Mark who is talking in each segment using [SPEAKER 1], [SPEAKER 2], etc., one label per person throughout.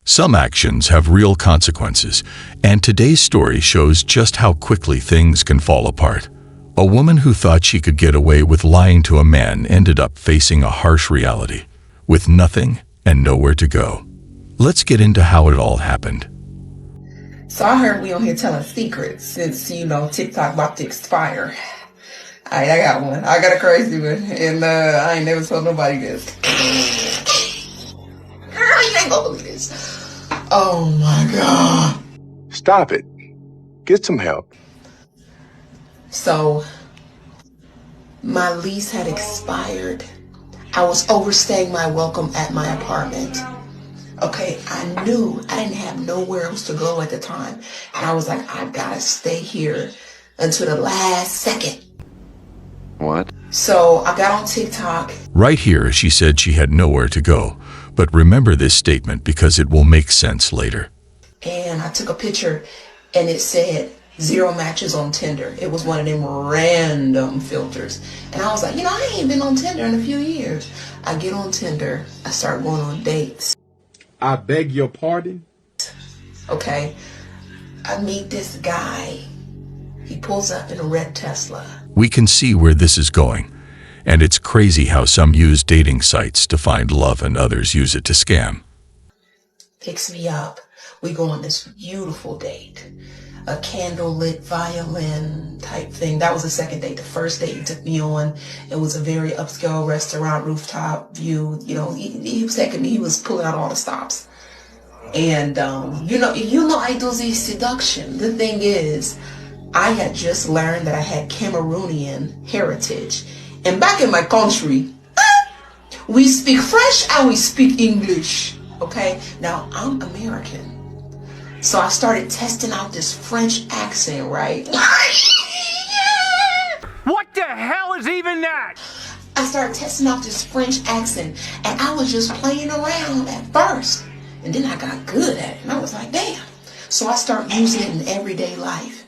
[SPEAKER 1] Some actions have real consequences, and today's story shows just how quickly things can fall apart. A woman who thought she could get away with lying to a man ended up facing a harsh reality, with nothing and nowhere to go. Let's get into how it all happened.
[SPEAKER 2] So I heard we on here telling secrets since, TikTok about to expire. I got one. I got a crazy one, and I ain't never told nobody this. Girl, you ain't gonna believe this. Oh my God.
[SPEAKER 3] Stop it. Get some help.
[SPEAKER 2] So, my lease had expired. I was overstaying my welcome at my apartment. Okay, I knew I didn't have nowhere else to go at the time. And I was like, I gotta stay here until the last second.
[SPEAKER 3] What?
[SPEAKER 2] So I got on TikTok.
[SPEAKER 1] Right here, she said she had nowhere to go. But remember this statement because it will make sense later.
[SPEAKER 2] And I took a picture and it said 0 matches on Tinder. It was one of them random filters. And I was like, I ain't been on Tinder in a few years. I get on Tinder. I start going on dates.
[SPEAKER 4] I beg your pardon?
[SPEAKER 2] Okay. I meet this guy. He pulls up in a red Tesla.
[SPEAKER 1] We can see where this is going. And it's crazy how some use dating sites to find love and others use it to scam.
[SPEAKER 2] Picks me up. We go on this beautiful date. A candlelit violin type thing. That was the second date. The first date he took me on, it was a very upscale restaurant, rooftop view. He was taking me, he was pulling out all the stops. And, I do the seduction. The thing is, I had just learned that I had Cameroonian heritage. And back in my country, we speak French and we speak English. Okay? Now, I'm American. So I started testing out this French accent, right?
[SPEAKER 5] What the hell is even that?
[SPEAKER 2] I started testing out this French accent, and I was just playing around at first. And then I got good at it, and I was like, damn. So I started using it in everyday life.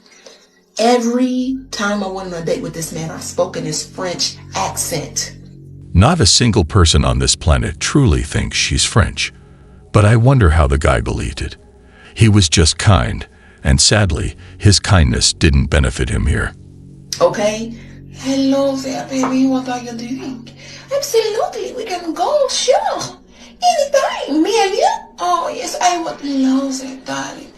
[SPEAKER 2] Every time I went on a date with this man, I spoke in this French accent.
[SPEAKER 1] Not a single person on this planet truly thinks she's French. But I wonder how the guy believed it. He was just kind, and sadly, his kindness didn't benefit him here.
[SPEAKER 2] Okay? Hello there, baby. What are you doing? Absolutely. We can go, sure. Anytime, me and you. Oh, yes, I would love that, darling.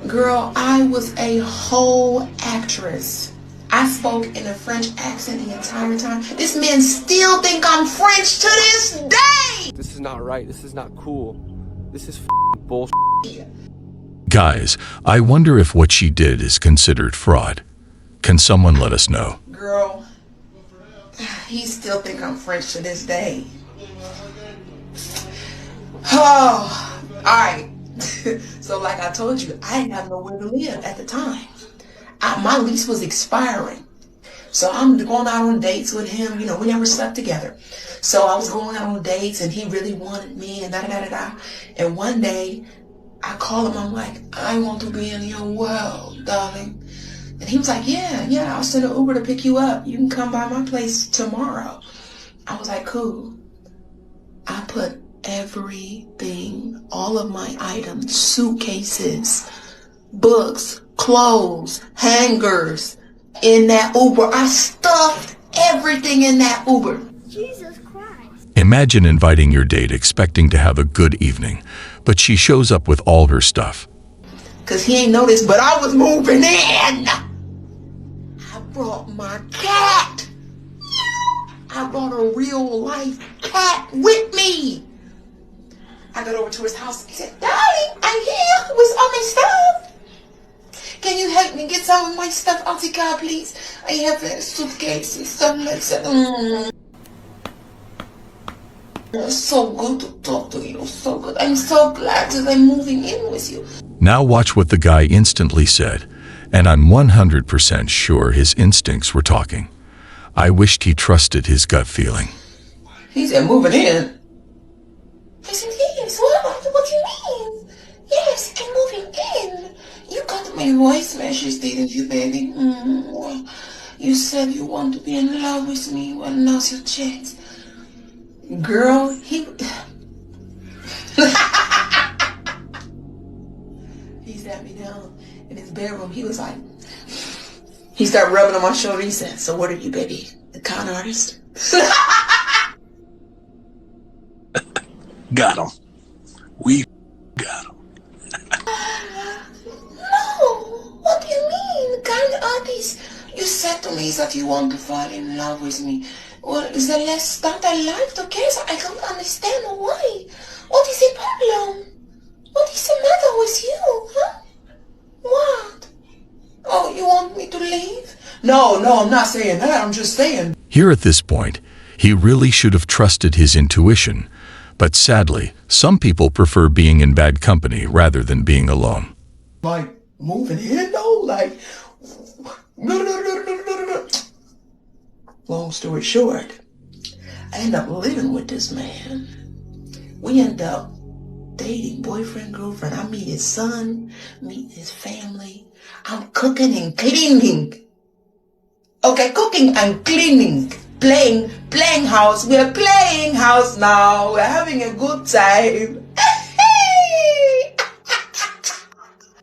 [SPEAKER 2] Girl, I was a whole actress. I spoke in a French accent the entire time. This man still think I'm French to this day.
[SPEAKER 6] This is not right. This is not cool. This is bullshit.
[SPEAKER 1] Guys, I wonder if what she did is considered fraud. Can someone let us know?
[SPEAKER 2] Girl, he still think I'm French to this day. Oh, all right. So like I told you, I didn't have nowhere to live at the time. My lease was expiring. So I'm going out on dates with him. We never slept together. So I was going out on dates and he really wanted me and da-da-da-da-da. And one day I call him. I'm like, I want to be in your world, darling. And he was like, yeah, I'll send an Uber to pick you up. You can come by my place tomorrow. I was like, cool. I put everything, all of my items, suitcases, books, clothes, hangers in that Uber. I stuffed everything in that Uber.
[SPEAKER 7] Jesus Christ.
[SPEAKER 1] Imagine inviting your date expecting to have a good evening, but she shows up with all her stuff.
[SPEAKER 2] Cause he ain't noticed, but I was moving in. I brought my cat. I brought a real life cat with me. I got over to his house. He said, darling, I'm here with all my stuff. Can you help me get some of my stuff out the car, please? I have a suitcase and stuff like that. It's so good to talk to you. So good. I'm so glad that I'm moving in with you.
[SPEAKER 1] Now watch what the guy instantly said, and I'm 100% sure his instincts were talking. I wished he trusted his gut feeling.
[SPEAKER 2] He said, moving in? I said, yes. What do you mean? Yes, I'm moving in. You got my voice message, didn't you, baby? You said you want to be in love with me. Well, now's your chance. Girl, in his bedroom. He was like, he started rubbing on my shoulder. He said, "So what are you, baby? A con artist?"
[SPEAKER 8] Got him. We got him.
[SPEAKER 2] No, what do you mean, kind artist? You said to me that you want to fall in love with me. Well, the less that I like together, I don't understand why. What is the problem? What is the matter with you, huh? What? Oh, you want me to leave? No, I'm not saying that. I'm just saying.
[SPEAKER 1] Here at this point, he really should have trusted his intuition. But sadly, some people prefer being in bad company rather than being alone.
[SPEAKER 2] Like, moving in though? Like, no. Long story short, I ended up living with this man. We ended up dating, boyfriend, girlfriend. I meet his son, meet his family. I'm cooking and cleaning. Okay, cooking and cleaning. Playing house. We're playing house now. We're having a good time.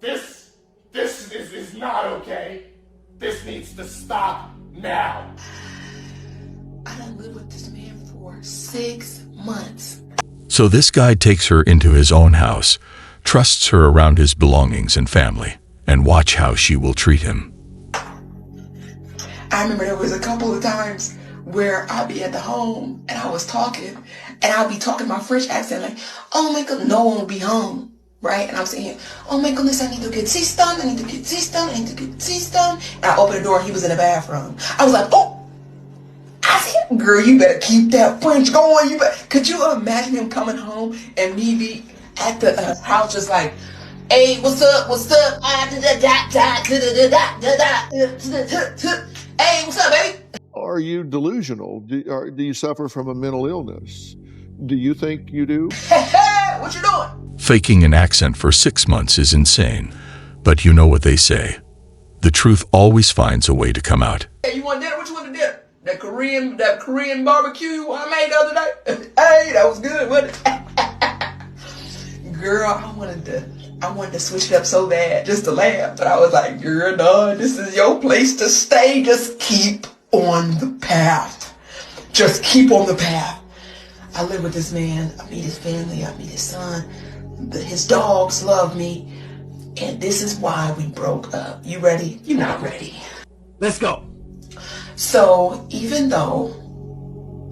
[SPEAKER 9] This is not okay. This needs to stop now.
[SPEAKER 2] I done lived with this man for 6 months.
[SPEAKER 1] So this guy takes her into his own house, trusts her around his belongings and family, and watch how she will treat him.
[SPEAKER 2] I remember there was a couple of times where I'd be at the home and I was talking and I'd be talking my French accent like, oh my God, no one will be home, right? And I'm saying, oh my goodness, I need to get this done, I need to get this done, I need to get this done. And I opened the door and he was in the bathroom. I was like, oh, I said, girl, you better keep that French going. Could you imagine him coming home and me be at the house just like, hey, what's up? Hey, what's up, baby?
[SPEAKER 10] Are you delusional? Do you suffer from a mental illness? Do you think you do?
[SPEAKER 2] What you doing?
[SPEAKER 1] Faking an accent for 6 months is insane. But you know what they say. The truth always finds a way to come out.
[SPEAKER 2] Hey, you want dinner? What you want to dinner? That Korean barbecue I made the other day? Hey, that was good, wasn't it? Girl, I wanted to switch it up so bad just to laugh. But I was like, girl, no, this is your place to stay. Just keep on the path. Just keep on the path. I live with this man. I meet his family. I meet his son. His dogs love me. And this is why we broke up. You ready? You're not ready.
[SPEAKER 5] Let's go.
[SPEAKER 2] So even though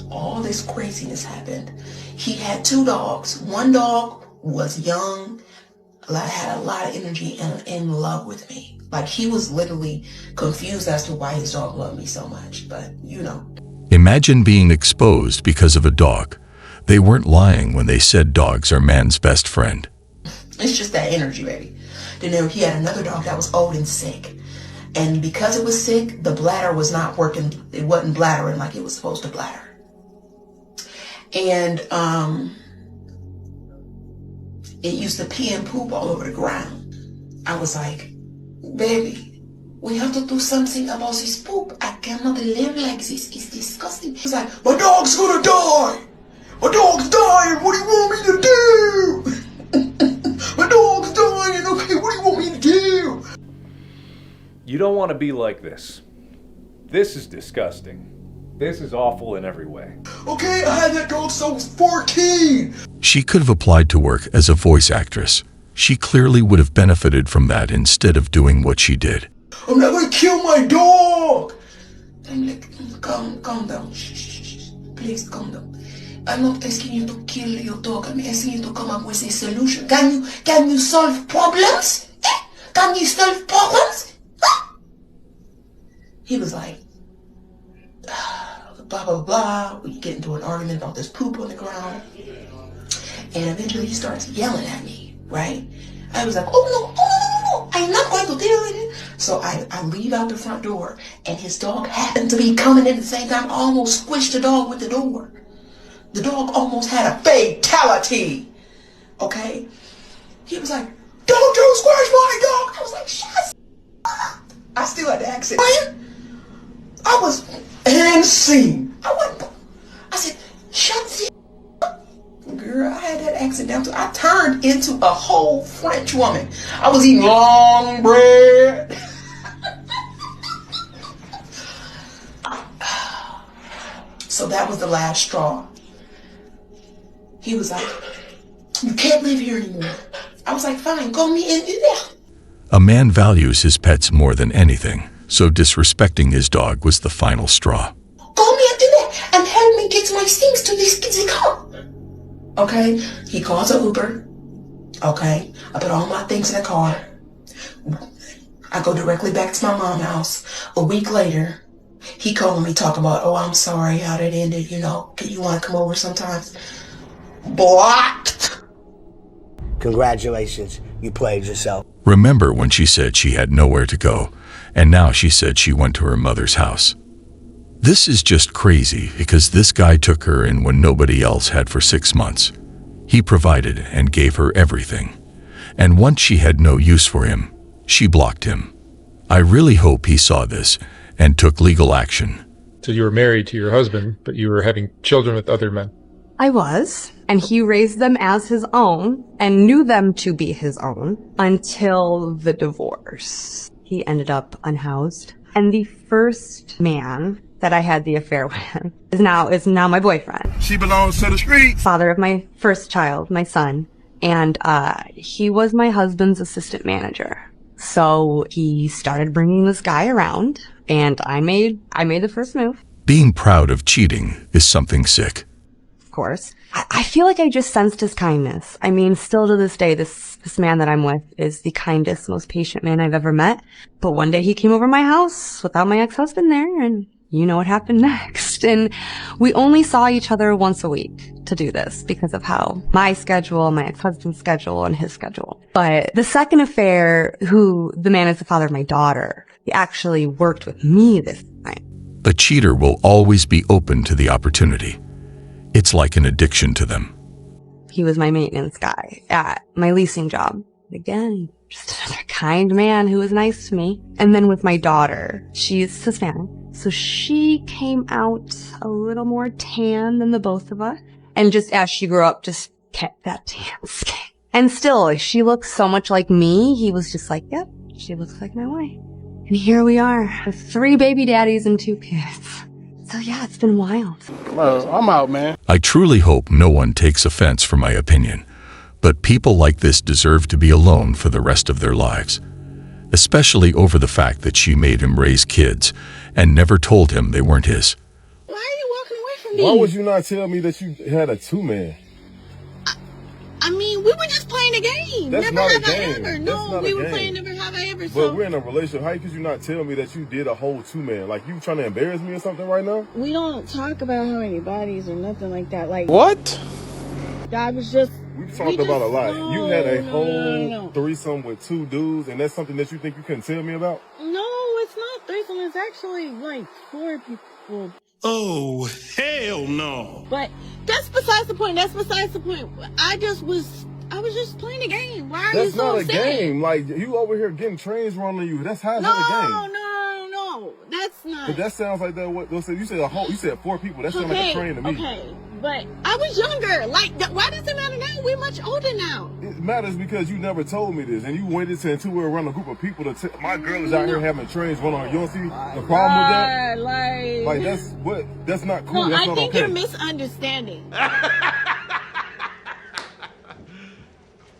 [SPEAKER 2] all this craziness happened, he had 2 dogs. One dog was young, had a lot of energy and in love with me. Like he was literally confused as to why his dog loved me so much. But you know.
[SPEAKER 1] Imagine being exposed because of a dog. They weren't lying when they said dogs are man's best friend.
[SPEAKER 2] It's just that energy, baby. Then he had another dog that was old and sick. And because it was sick, the bladder was not working. It wasn't bladdering like it was supposed to bladder. And it used to pee and poop all over the ground. I was like, baby, we have to do something about this poop. I cannot live like this. It's disgusting. He was like, my dog's gonna die. My dog's dying. What do you want me to do? My dog's dying. Okay, what do you want me to do?
[SPEAKER 11] You don't want to be like this. This is disgusting. This is awful in every way.
[SPEAKER 2] Okay, I had that dog since I was 14.
[SPEAKER 1] She could have applied to work as a voice actress. She clearly would have benefited from that instead of doing what she did.
[SPEAKER 2] I'm not gonna kill my dog. I'm like, calm down. Shh. Please calm down. I'm not asking you to kill your dog. I'm asking you to come up with a solution. Can you solve problems? Can you solve problems? He was like, blah, blah, blah. We get into an argument about this poop on the ground. And eventually he starts yelling at me, right? I was like, oh, no, I'm not going to deal with it. So I leave out the front door, and his dog happened to be coming in at the same time. I almost squished the dog with the door. The dog almost had a fatality, okay? He was like, don't you squish my dog. I was like, shut up. I still had the accent. I was and scene. I said, shut the up. Girl, I had that accidental. I turned into a whole French woman. I was eating long bread. So that was the last straw. He was like, you can't live here anymore. I was like, fine, go meet in there.
[SPEAKER 1] A man values his pets more than anything, so disrespecting his dog was the final straw.
[SPEAKER 2] Go me and do that and help me get my things to this car. Okay, he calls an Uber. Okay, I put all my things in the car. I go directly back to my mom's house. A week later, he calling me talking about, oh, I'm sorry how that ended, you know. You want to come over sometimes? Blocked.
[SPEAKER 12] Congratulations, you played yourself.
[SPEAKER 1] Remember when she said she had nowhere to go, and now she said she went to her mother's house. This is just crazy because this guy took her in when nobody else had for 6 months. He provided and gave her everything. And once she had no use for him, she blocked him. I really hope he saw this and took legal action.
[SPEAKER 13] So you were married to your husband, but you were having children with other men.
[SPEAKER 14] I was, and he raised them as his own and knew them to be his own until the divorce. He ended up unhoused. And the first man that I had the affair with is now my boyfriend.
[SPEAKER 8] She belongs to the streets.
[SPEAKER 14] Father of my first child, my son. And he was my husband's assistant manager. So he started bringing this guy around, and I made the first move.
[SPEAKER 1] Being proud of cheating is something sick.
[SPEAKER 14] Of course. I feel like I just sensed his kindness. I mean, still to this day, this man that I'm with is the kindest, most patient man I've ever met. But one day he came over my house without my ex-husband there, and you know what happened next. And we only saw each other once a week to do this because of how my schedule, my ex-husband's schedule, and his schedule. But the second affair, the man is the father of my daughter, he actually worked with me this time.
[SPEAKER 1] The cheater will always be open to the opportunity. It's like an addiction to them.
[SPEAKER 14] He was my maintenance guy at my leasing job. Again, just another kind man who was nice to me. And then with my daughter, she's Hispanic. So she came out a little more tan than the both of us. And just as she grew up, just kept that tan skin. And still, she looks so much like me. He was just like, yep, she looks like my wife. And here we are with 3 baby daddies and 2 kids. So yeah, it's been wild.
[SPEAKER 8] Well, I'm out, man.
[SPEAKER 1] I truly hope no one takes offense for my opinion, but people like this deserve to be alone for the rest of their lives, especially over the fact that she made him raise kids and never told him they weren't his.
[SPEAKER 7] Why are you walking away from me?
[SPEAKER 4] Why would you not tell me that you had a 2-man?
[SPEAKER 7] I mean, we were just playing a game.
[SPEAKER 4] That's
[SPEAKER 7] never
[SPEAKER 4] not
[SPEAKER 7] have
[SPEAKER 4] a game.
[SPEAKER 7] I ever.
[SPEAKER 4] That's
[SPEAKER 7] No,
[SPEAKER 4] not
[SPEAKER 7] we
[SPEAKER 4] a
[SPEAKER 7] were
[SPEAKER 4] game.
[SPEAKER 7] playing never have I ever.
[SPEAKER 4] But we're in a relationship. How could you not tell me that you did a whole 2-man? Like, you trying to embarrass me or something right now?
[SPEAKER 7] We don't talk about how many bodies or nothing like that. Like
[SPEAKER 4] What?
[SPEAKER 7] I was just.
[SPEAKER 4] We've talked about a lot. You had a whole threesome with 2 dudes, and that's something that you think you couldn't tell me about?
[SPEAKER 7] No, it's not threesome. It's actually like 4 people.
[SPEAKER 8] Oh, hell no.
[SPEAKER 7] But that's besides the point. That's besides the point. I was just playing a game. Why are you so upset?
[SPEAKER 4] That's not a game. Like, you over here getting trains run on you. That's how it's not a game.
[SPEAKER 7] No. That's not.
[SPEAKER 4] But that sounds like that. What you said? You said 4 people. That sounds like a train to me.
[SPEAKER 7] Okay, but I was younger. Like, why does it matter now? We're much older now.
[SPEAKER 4] It matters because you never told me this, and you went into it around a group of people. My girl is out here having trains run on her. You don't see the problem with that? Like that's not cool.
[SPEAKER 7] No,
[SPEAKER 4] That's
[SPEAKER 7] I
[SPEAKER 4] not
[SPEAKER 7] think
[SPEAKER 4] okay.
[SPEAKER 7] you're misunderstanding.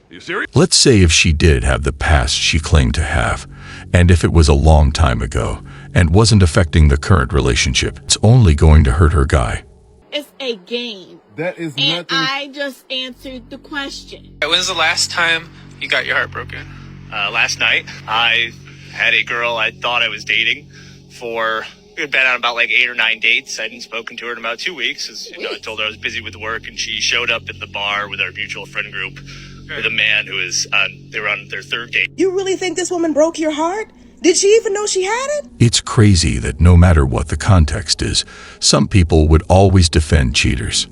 [SPEAKER 8] You serious?
[SPEAKER 1] Let's say if she did have the past she claimed to have, and if it was a long time ago and wasn't affecting the current relationship, it's only going to hurt her guy.
[SPEAKER 7] It's a game.
[SPEAKER 4] That is
[SPEAKER 7] and
[SPEAKER 4] nothing.
[SPEAKER 7] I just answered the question.
[SPEAKER 15] When's the last time you got your heart broken?
[SPEAKER 16] Last night, I had a girl I thought I was dating for, we had been on about like 8 or 9 dates. I hadn't spoken to her in about 2 weeks. As, I told her I was busy with work, and she showed up at the bar with our mutual friend group with a man who was they were on their 3rd date.
[SPEAKER 17] You really think this woman broke your heart? Did she even know she had it?
[SPEAKER 1] It's crazy that no matter what the context is, some people would always defend cheaters.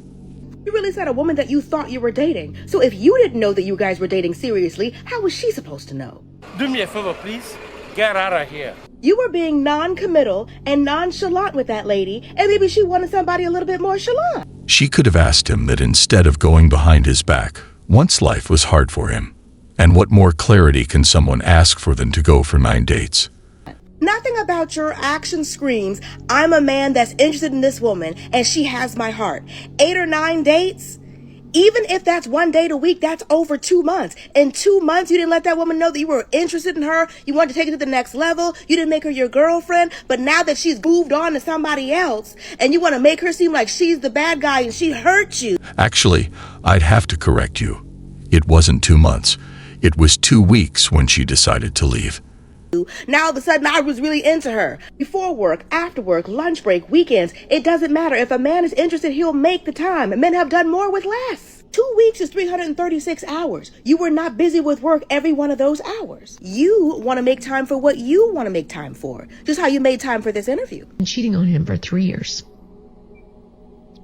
[SPEAKER 17] You really said a woman that you thought you were dating. So if you didn't know that you guys were dating seriously, how was she supposed to know?
[SPEAKER 5] Do me a favor, please. Get out of here.
[SPEAKER 17] You were being non-committal and nonchalant with that lady, and maybe she wanted somebody a little bit more chalant.
[SPEAKER 1] She could have asked him that instead of going behind his back, once life was hard for him. And what more clarity can someone ask for than to go for 9 dates?
[SPEAKER 17] Nothing about your action screams, I'm a man that's interested in this woman and she has my heart. 8 or 9 dates? Even if that's 1 date a week, that's over 2 months. In 2 months, you didn't let that woman know that you were interested in her. You wanted to take it to the next level. You didn't make her your girlfriend. But now that she's moved on to somebody else and you want to make her seem like she's the bad guy and she hurt you.
[SPEAKER 1] Actually, I'd have to correct you. It wasn't 2 months. It was 2 weeks when she decided to leave.
[SPEAKER 17] Now all of a sudden I was really into her. Before work, after work, lunch break, weekends, it doesn't matter. If a man is interested, he'll make the time. Men have done more with less. 2 weeks is 336 hours. You were not busy with work every one of those hours. You want to make time for what you want to make time for. Just how you made time for this interview.
[SPEAKER 12] Been cheating on him for 3 years.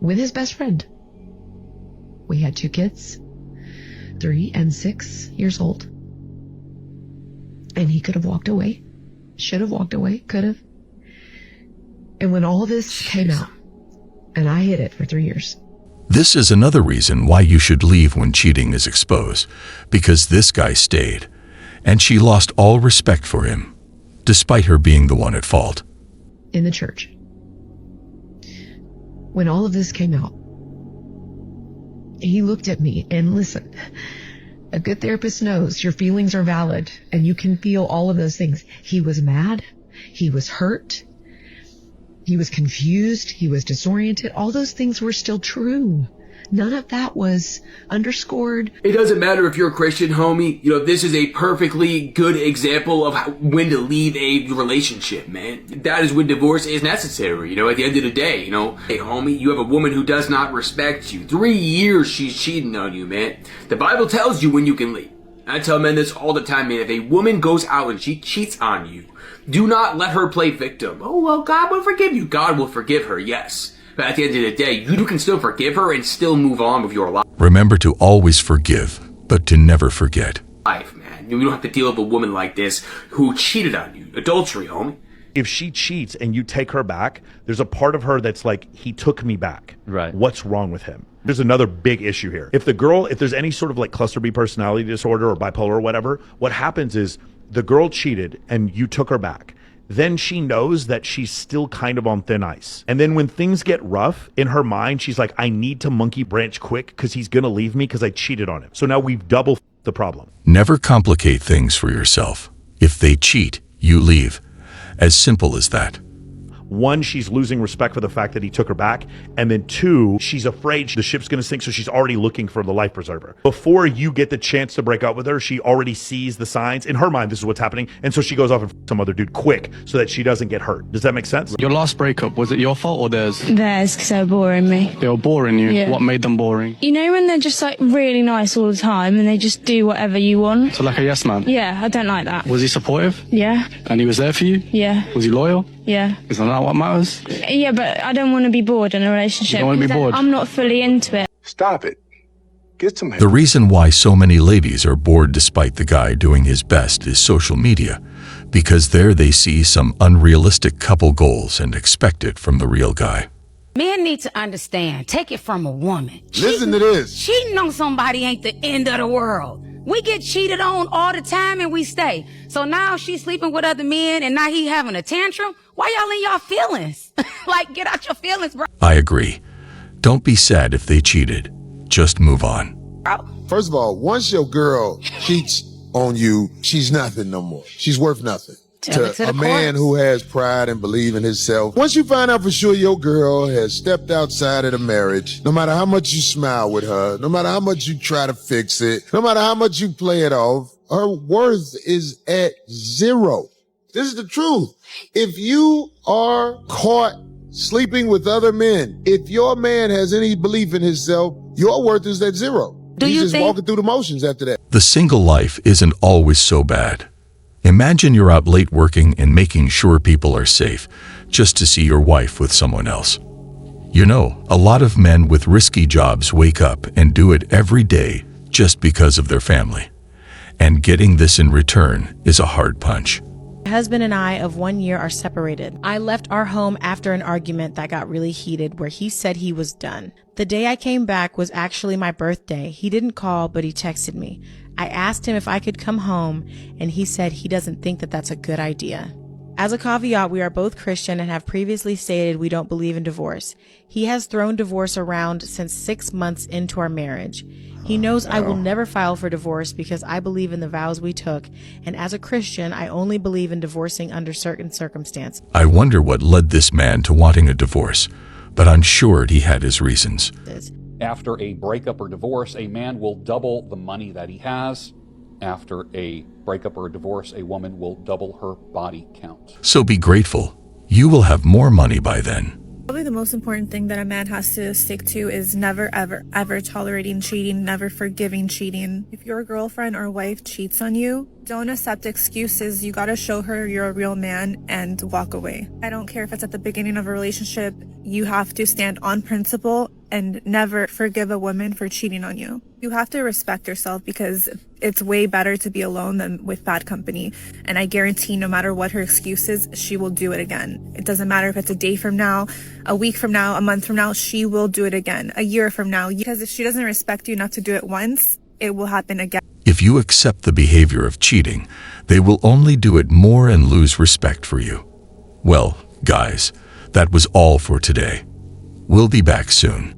[SPEAKER 12] With his best friend. We had 2 kids. 3 and 6 years old. And he could have walked away. Should have walked away. Could have. And when all of this came out, and I hid it for 3 years.
[SPEAKER 1] This is another reason why you should leave when cheating is exposed, because this guy stayed, and she lost all respect for him, despite her being the one at fault.
[SPEAKER 12] In the church. When all of this came out, he looked at me and listened. A good therapist knows your feelings are valid and you can feel all of those things. He was mad. He was hurt. He was confused. He was disoriented. All those things were still true. None of that was underscored.
[SPEAKER 18] It doesn't matter if you're a Christian, homie. You know, this is a perfectly good example of when to leave a relationship, man. That is when divorce is necessary, you know, at the end of the day, you know. Hey, homie, you have a woman who does not respect you. 3 years she's cheating on you, man. The Bible tells you when you can leave. I tell men this all the time, man. If a woman goes out and she cheats on you, do not let her play victim. Oh, well, God will forgive you. God will forgive her, yes. But at the end of the day, you can still forgive her and still move on with your life.
[SPEAKER 1] Remember to always forgive, but to never forget.
[SPEAKER 18] Man, you don't have to deal with a woman like this who cheated on you. Adultery, homie.
[SPEAKER 19] If she cheats and you take her back, there's a part of her that's like, he took me back.
[SPEAKER 6] Right.
[SPEAKER 19] What's wrong with him? There's another big issue here. If there's any sort of like cluster B personality disorder or bipolar or whatever, what happens is the girl cheated and you took her back. Then she knows that she's still kind of on thin ice. And then when things get rough, in her mind, she's like, I need to monkey branch quick because he's going to leave me because I cheated on him. So now we've double the problem.
[SPEAKER 1] Never complicate things for yourself. If they cheat, you leave. As simple as that.
[SPEAKER 19] 1, she's losing respect for the fact that he took her back. And then 2, she's afraid the ship's going to sink, so she's already looking for the life preserver. Before you get the chance to break up with her, she already sees the signs. In her mind, this is what's happening. And so she goes off and some other dude quick so that she doesn't get hurt. Does that make sense?
[SPEAKER 20] Your last breakup, was it your fault or theirs?
[SPEAKER 21] Theirs, because they were boring me.
[SPEAKER 20] They were boring you?
[SPEAKER 21] Yeah.
[SPEAKER 20] What made them boring?
[SPEAKER 21] You know when they're just like really nice all the time and they just do whatever you want?
[SPEAKER 20] So like a yes man?
[SPEAKER 21] Yeah, I don't like that.
[SPEAKER 20] Was he supportive?
[SPEAKER 21] Yeah.
[SPEAKER 20] And he was there for you?
[SPEAKER 21] Yeah.
[SPEAKER 20] Was he loyal?
[SPEAKER 21] Yeah.
[SPEAKER 20] Isn't that what matters?
[SPEAKER 21] Yeah, but I don't want to be bored in a relationship.
[SPEAKER 20] You don't want to be bored?
[SPEAKER 21] I'm not fully into it.
[SPEAKER 3] Stop it. Get some help.
[SPEAKER 1] The reason why so many ladies are bored despite the guy doing his best is social media, because there they see some unrealistic couple goals and expect it from the real guy.
[SPEAKER 22] Men need to understand, take it from a woman.
[SPEAKER 4] Listen to this.
[SPEAKER 22] Cheating on somebody ain't the end of the world. We get cheated on all the time and we stay. So now she's sleeping with other men and now he having a tantrum. Why y'all in y'all feelings? Like, get out your feelings, bro.
[SPEAKER 1] I agree. Don't be sad if they cheated. Just move on.
[SPEAKER 23] First of all, once your girl cheats on you, she's nothing no more. She's worth nothing. To a man who has pride and believe in himself. Once you find out for sure your girl has stepped outside of the marriage, no matter how much you smile with her, no matter how much you try to fix it, no matter how much you play it off, her worth is at 0. This is the truth. If you are caught sleeping with other men, if your man has any belief in himself, your worth is at 0. He's just walking through the motions after that.
[SPEAKER 1] The single life isn't always so bad. Imagine you're out late working and making sure people are safe just to see your wife with someone else. You know, a lot of men with risky jobs wake up and do it every day just because of their family. And getting this in return is a hard punch.
[SPEAKER 9] My husband and I of 1 year are separated. I left our home after an argument that got really heated where he said he was done. The day I came back was actually my birthday. He didn't call, but he texted me. I asked him if I could come home, and he said he doesn't think that that's a good idea. As a caveat, we are both Christian and have previously stated we don't believe in divorce. He has thrown divorce around since 6 months into our marriage. He knows I will never file for divorce because I believe in the vows we took, and as a Christian, I only believe in divorcing under certain circumstances.
[SPEAKER 1] I wonder what led this man to wanting a divorce, but I'm sure he had his reasons.
[SPEAKER 10] After a breakup or divorce, a man will double the money that he has. After a breakup or a divorce, a woman will double her body count.
[SPEAKER 1] So be grateful. You will have more money by then.
[SPEAKER 11] Probably the most important thing that a man has to stick to is never, ever, ever tolerating cheating, never forgiving cheating. If your girlfriend or wife cheats on you, don't accept excuses. You gotta show her you're a real man and walk away. I don't care if it's at the beginning of a relationship. You have to stand on principle and never forgive a woman for cheating on you. You have to respect yourself because it's way better to be alone than with bad company. And I guarantee no matter what her excuse is, she will do it again. It doesn't matter if it's a day from now, a week from now, a month from now, she will do it again. A year from now, because if she doesn't respect you enough to do it once, it will happen again.
[SPEAKER 1] If you accept the behavior of cheating, they will only do it more and lose respect for you. Well, guys, that was all for today. We'll be back soon.